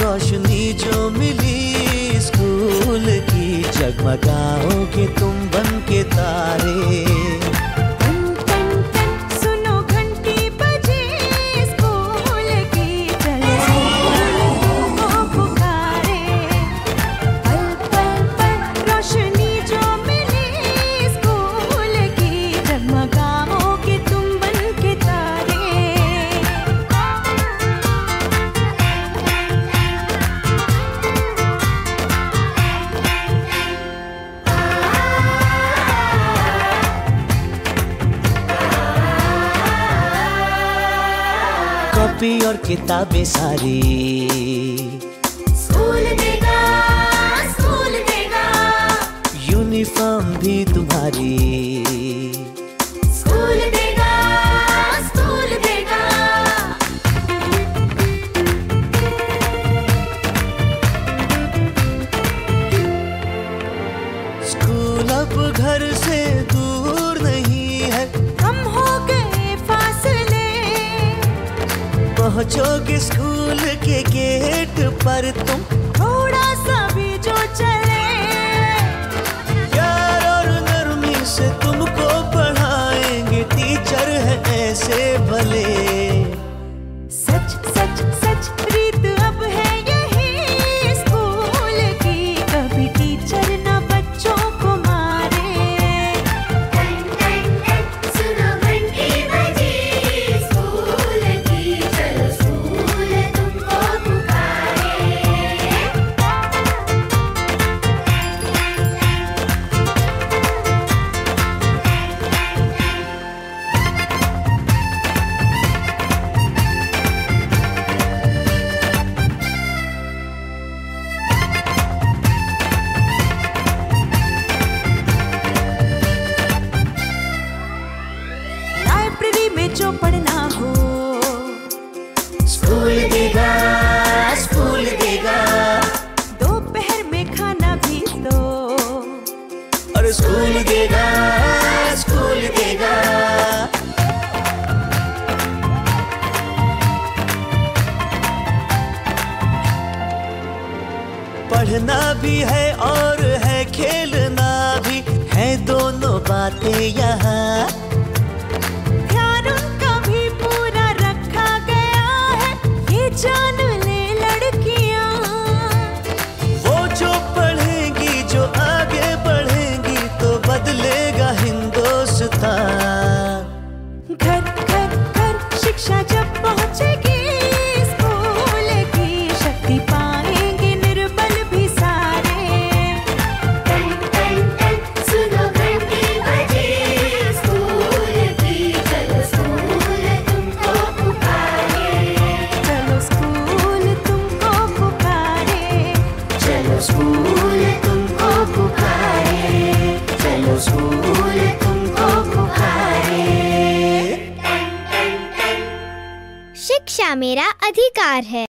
रोशनी जो मिली स्कूल की, जगमगाओगे तुम बन के तारे। कॉपी और किताबें सारी स्कूल देगा, स्कूल देगा। यूनिफॉर्म भी तुम्हारी स्कूल देगा, स्कूल देगा। स्कूल अब घर से दूर नहीं है, कम हो गए फासले। पहुंचोगे स्कूल के गेट पर तुम, थोड़ा सा भी जो चले। प्यार और नरमी से तुमको पढ़ाएंगे टीचर है ऐसे भले। सच सच सच रीत अब है यही स्कूल की, कभी टीचर न बच्चों को मारे। सुनो घंटी बजी स्कूल की, चलो स्कूल तुमको पुकारे। लाइब्रेरी में जो पढ़ना हो, स्कूल देगा, स्कूल देगा। दोपहर में खाना भी दो, और स्कूल देगा, स्कूल देगा। पढ़ना भी है और है खेलना भी है, दोनों बातें यहाँ। ध्यान उनका भी पूरा रखा गया है, ये जान ले लड़कियां। वो जो पढ़ेंगी, जो आगे बढ़ेंगी, तो बदलेगा हिंदुस्तान। घर घर घर शिक्षा जब पहुंचेगी स्कूल की, शक्ति पाएंगे निर्बल भी सारे। सुनो घंटी बजी स्कूल की, चलो स्कूल तुमको पुकारे। चलो स्कूल तुमको पुकारे। चलो स्कूल तुमको पुकारे। चलो स्कूल तुमको पुकारे। शिक्षा मेरा अधिकार है।